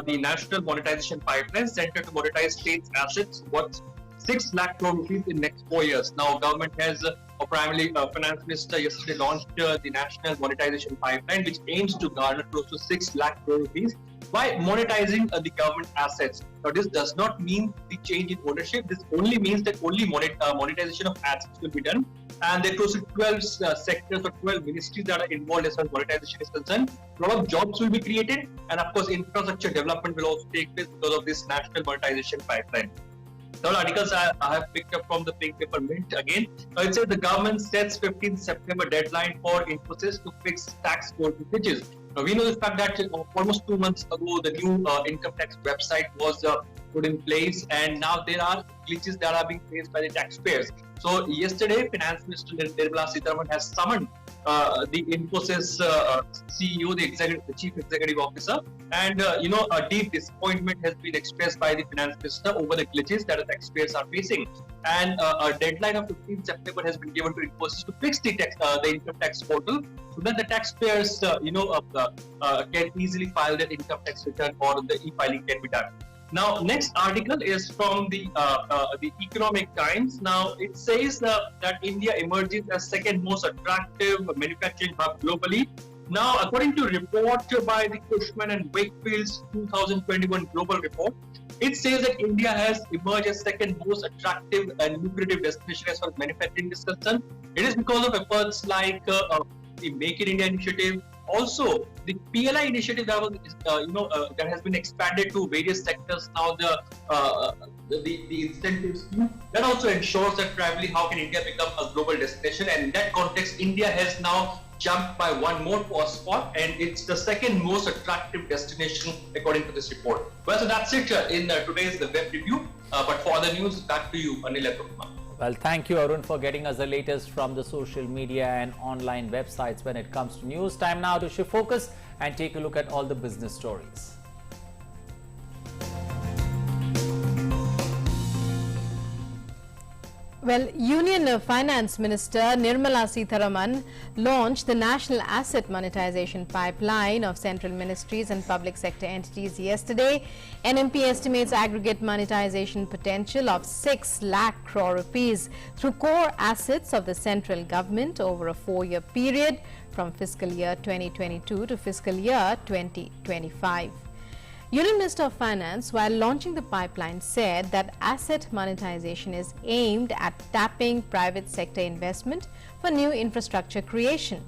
the National Monetization Pipeline Center to monetize states' assets worth 6 lakh crore rupees in next 4 years. Now, government has, primarily Finance Minister yesterday launched the National Monetization Pipeline, which aims to garner close to 6 lakh crore rupees by monetizing the government assets. Now, this does not mean the change in ownership. This only means that only monetization of assets will be done. And there are close to 12 sectors or 12 ministries that are involved as far as monetization is concerned. A lot of jobs will be created, and of course, infrastructure development will also take place because of this National Monetization Pipeline. Third articles I have picked up from the Pink Paper Mint again. It says the government sets 15th September deadline for Infosys to fix tax code glitches. Now, we know the fact that almost 2 months ago, the new income tax website was put in place, and now there are glitches that are being faced by the taxpayers. So yesterday, Finance Minister Nirmala Sitharaman has summoned the Infosys CEO, the Chief Executive Officer, and a deep disappointment has been expressed by the Finance Minister over the glitches that the taxpayers are facing. And a deadline of 15th September has been given to Infosys to fix the income tax portal, so that the taxpayers can easily file their income tax return, or the e-filing can be done. Now, next article is from the Economic Times. Now, it says that India emerges as second most attractive manufacturing hub globally. Now, according to a report by the Cushman and Wakefield's 2021 Global Report, it says that India has emerged as second most attractive and lucrative destination as far as manufacturing is concerned. It is because of efforts like the Make in India initiative. Also, the PLI initiative that was, that has been expanded to various sectors. Now, the incentive scheme that also ensures that primarily how can India become a global destination. And in that context, India has now jumped by one more spot, and it's the second most attractive destination according to this report. Well, so that's it in today's web review. But for other news, back to you, Anil and Rukma. Well, thank you, Arun, for getting us the latest from the social media and online websites when it comes to news. Time now to shift focus and take a look at all the business stories. Well, Union Finance Minister Nirmala Sitharaman launched the National Asset Monetization Pipeline of central ministries and public sector entities yesterday. NMP estimates aggregate monetization potential of 6 lakh crore rupees through core assets of the central government over a 4-year period from fiscal year 2022 to fiscal year 2025. Union Minister of Finance, while launching the pipeline, said that asset monetization is aimed at tapping private sector investment for new infrastructure creation.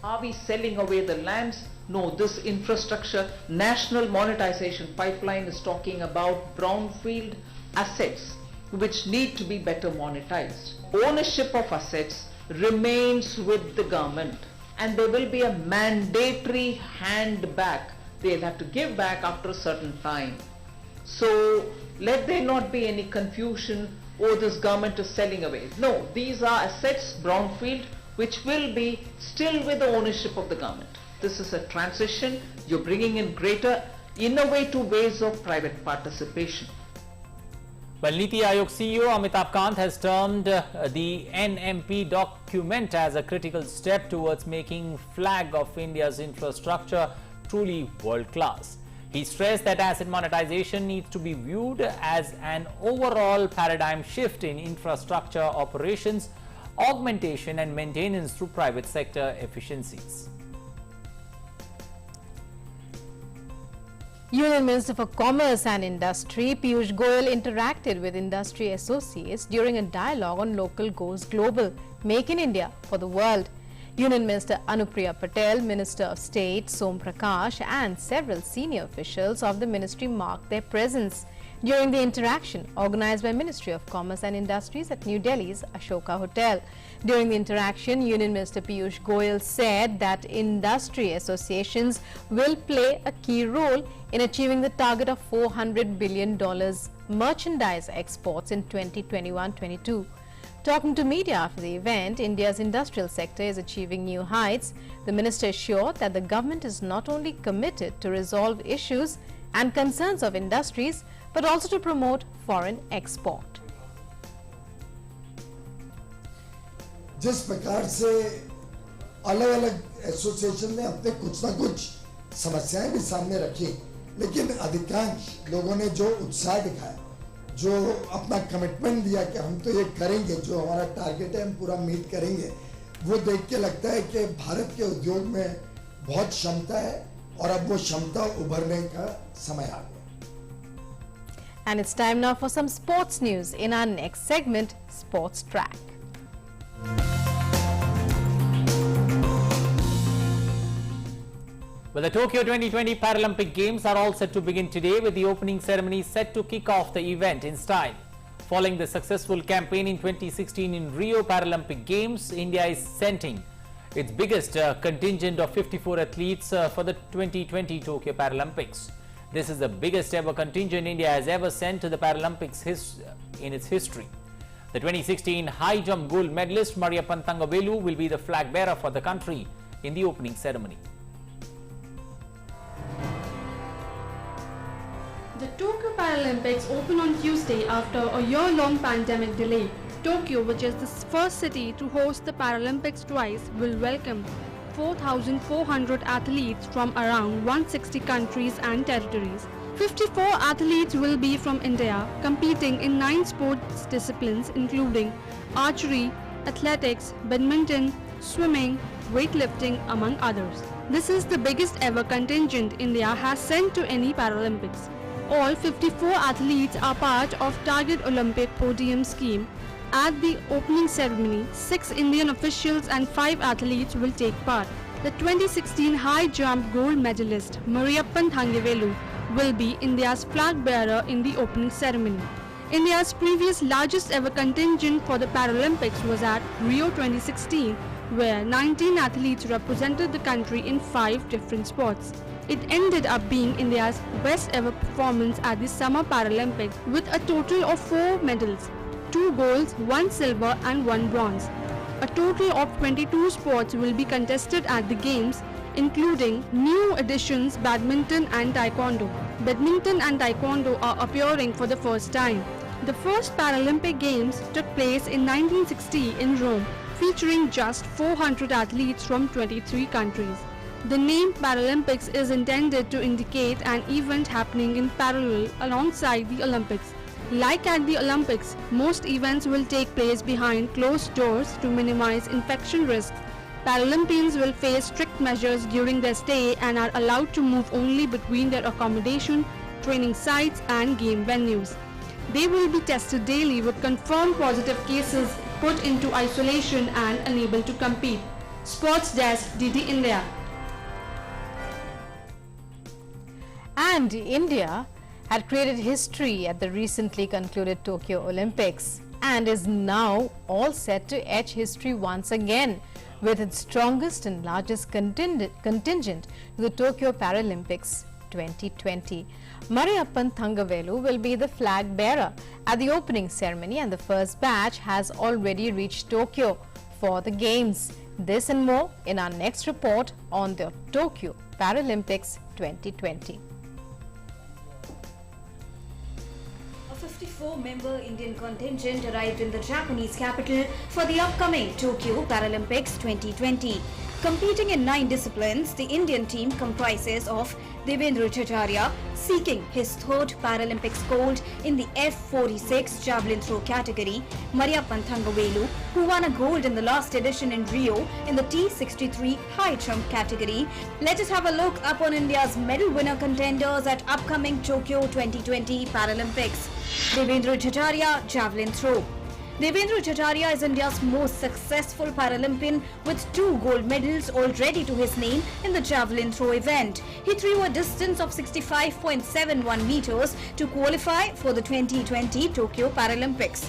Are we selling away the lands? No, this infrastructure national monetization pipeline is talking about brownfield assets which need to be better monetized. Ownership of assets remains with the government, and there will be a mandatory hand back. They'll have to give back after a certain time. So let there not be any confusion, oh, this government is selling away. No, these are assets, brownfield, which will be still with the ownership of the government. This is a transition. You're bringing in greater innovative ways of private participation. Well, Niti Aayog CEO Amitabh Kant has termed the NMP document as a critical step towards making flag of India's infrastructure truly world-class. He stressed that asset monetization needs to be viewed as an overall paradigm shift in infrastructure operations, augmentation and maintenance through private sector efficiencies. Union Minister for Commerce and Industry Piyush Goyal interacted with industry associates during a dialogue on Local Goes Global, Make in India for the World. Union Minister Anupriya Patel, Minister of State Som Prakash and several senior officials of the ministry marked their presence during the interaction organized by Ministry of Commerce and Industries at New Delhi's Ashoka Hotel. During the interaction, Union Minister Piyush Goyal said that industry associations will play a key role in achieving the target of $400 billion merchandise exports in 2021-22. Talking to media after the event, India's industrial sector is achieving new heights. The minister assured that the government is not only committed to resolve issues and concerns of industries, but also to promote foreign export. जिस प्रकार से अलग-अलग association ने अपने कुछ ना कुछ समस्याएं भी सामने रखी, लेकिन अधिकांश लोगों ने जो उत्साह दिखाया, जो अपना कमिटमेंट दिया कि हम तो ये करेंगे, जो हमारा टारगेट है हम पूरा मीट करेंगे, वो देख के लगता है कि भारत के उद्योग में बहुत क्षमता है और अब वो क्षमता उभरने का समय आ गया। And it's time now for some sports news in our next segment, Sports Track. Well, the Tokyo 2020 Paralympic Games are all set to begin today, with the opening ceremony set to kick off the event in style. Following the successful campaign in 2016 in Rio Paralympic Games, India is sending its biggest contingent of 54 athletes for the 2020 Tokyo Paralympics. This is the biggest ever contingent India has ever sent to the Paralympics in its history. The 2016 high jump gold medalist Mariappan Thangavelu will be the flag bearer for the country in the opening ceremony. The Tokyo Paralympics open on Tuesday after a year-long pandemic delay. Tokyo, which is the first city to host the Paralympics twice, will welcome 4,400 athletes from around 160 countries and territories. 54 athletes will be from India, competing in 9 sports disciplines including archery, athletics, badminton, swimming, weightlifting, among others. This is the biggest ever contingent India has sent to any Paralympics. All 54 athletes are part of Target Olympic Podium scheme. At the opening ceremony, 6 Indian officials and 5 athletes will take part. The 2016 high jump gold medalist Mariappan Thangavelu will be India's flag bearer in the opening ceremony. India's previous largest ever contingent for the Paralympics was at Rio 2016, where 19 athletes represented the country in 5 different sports. It ended up being India's best ever performance at the Summer Paralympics with a total of 4 medals, 2 golds, 1 silver and 1 bronze. A total of 22 sports will be contested at the Games, including new additions badminton and taekwondo. Badminton and taekwondo are appearing for the first time. The first Paralympic Games took place in 1960 in Rome, featuring just 400 athletes from 23 countries. The name Paralympics is intended to indicate an event happening in parallel alongside the Olympics. Like at the Olympics, most events will take place behind closed doors to minimize infection risks. Paralympians will face strict measures during their stay and are allowed to move only between their accommodation, training sites and game venues. They will be tested daily with confirmed positive cases, put into isolation and unable to compete. Sports Desk, DD India. And India had created history at the recently concluded Tokyo Olympics and is now all set to etch history once again with its strongest and largest contingent to the Tokyo Paralympics 2020. Mariappan Thangavelu will be the flag bearer at the opening ceremony, and the first batch has already reached Tokyo for the Games. This and more in our next report on the Tokyo Paralympics 2020. A 54-member Indian contingent arrived in the Japanese capital for the upcoming Tokyo Paralympics 2020. Competing in 9 disciplines, the Indian team comprises of Devendra Chacharya, seeking his 3rd Paralympics gold in the F46 javelin throw category, Mariappan Thangavelu, who won a gold in the last edition in Rio in the T63 high jump category. Let us have a look upon India's medal winner contenders at upcoming Tokyo 2020 Paralympics. Devendra Chacharya, javelin throw. Devendra Chacharya is India's most successful Paralympian with 2 gold medals already to his name in the javelin throw event. He threw a distance of 65.71 meters to qualify for the 2020 Tokyo Paralympics.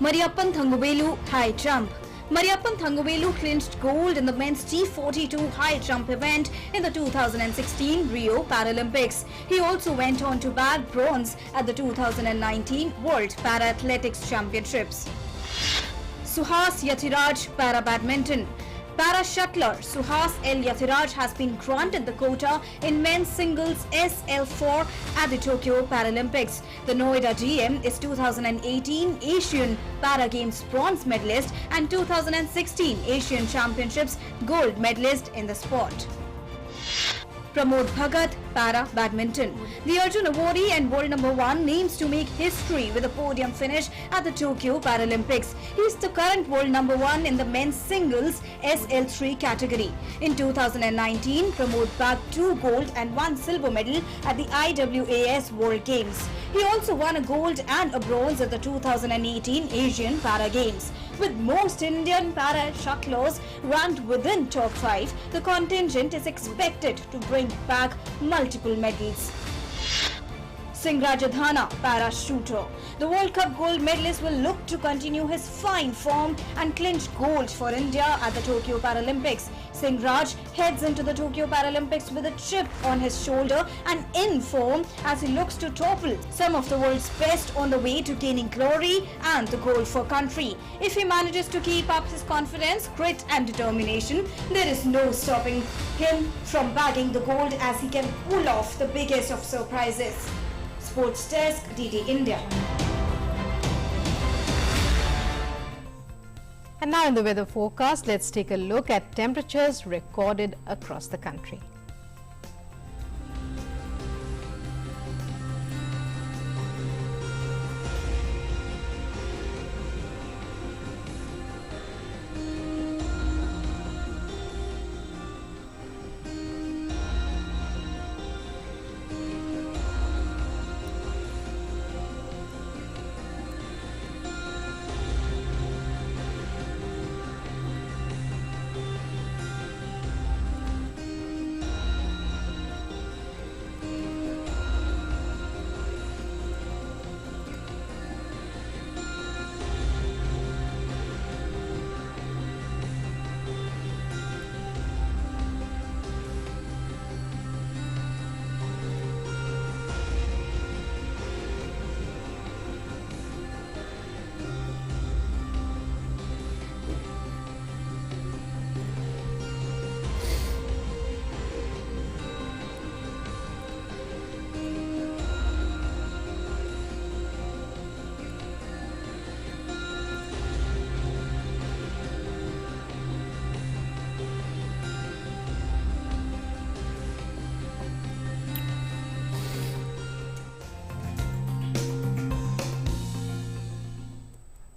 Mariappan Thangavelu, high jump. Mariyappan Thangavelu clinched gold in the men's T42 high jump event in the 2016 Rio Paralympics. He also went on to bag bronze at the 2019 World Para-Athletics Championships. Suhas Yathiraj Para Badminton. Para shuttler Suhas L. Yathiraj has been granted the quota in men's singles SL4 at the Tokyo Paralympics. The Noida GM is 2018 Asian Para Games bronze medalist and 2016 Asian Championships gold medalist in the sport. Pramod Bhagat, Para Badminton. The Arjun awardee and world number 1 aims to make history with a podium finish at the Tokyo Paralympics. He is the current world number 1 in the men's singles SL3 category. In 2019, Pramod bagged 2 gold and 1 silver medal at the IWAS World Games. He also won a gold and a bronze at the 2018 Asian Para Games. With most Indian para shuttlers ranked within top 5, the contingent is expected to bring back multiple medals. Singh Rajadhana, para shooter. The World Cup gold medalist will look to continue his fine form and clinch gold for India at the Tokyo Paralympics. Singh Raj heads into the Tokyo Paralympics with a chip on his shoulder and in form as he looks to topple some of the world's best on the way to gaining glory and the gold for country. If he manages to keep up his confidence, grit and determination, there is no stopping him from bagging the gold as he can pull off the biggest of surprises. Sports Desk, DD India. And now in the weather forecast, let's take a look at temperatures recorded across the country.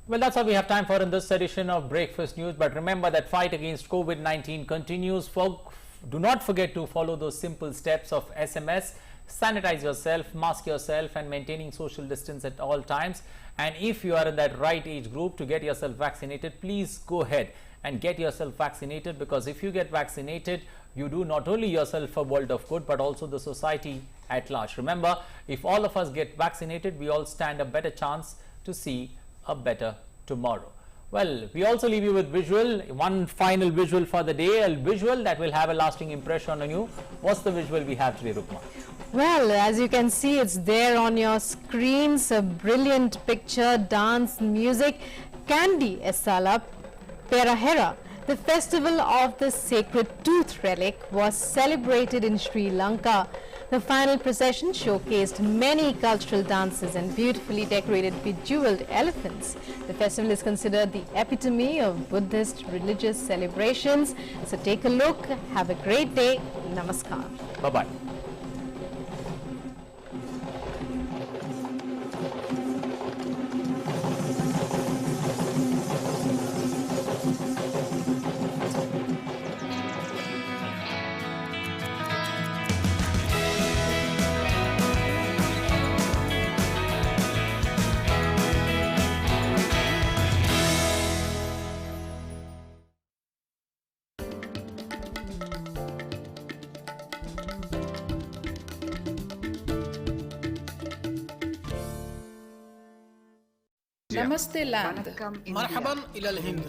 Well, that's all we have time for in this edition of Breakfast News. But remember that fight against COVID-19 continues. Do not forget to follow those simple steps of SMS, sanitize yourself, mask yourself, and maintaining social distance at all times. And if you are in that right age group to get yourself vaccinated, please go ahead and get yourself vaccinated, because if you get vaccinated, you do not only yourself a world of good, but also the society at large. Remember, if all of us get vaccinated, we all stand a better chance to see a better tomorrow. Well, we also leave you with visual, one final visual for the day, a visual that will have a lasting impression on you. What's the visual we have today, Rukma? Well, as you can see, it's there on your screens, a brilliant picture, dance, music. Kandi Esala Perahera, the festival of the sacred tooth relic, was celebrated in Sri Lanka. The final procession showcased many cultural dances and beautifully decorated bejeweled elephants. The festival is considered the epitome of Buddhist religious celebrations. So take a look, have a great day. Namaskar. Bye-bye. Namaste land. Marhaban ila al-Hind.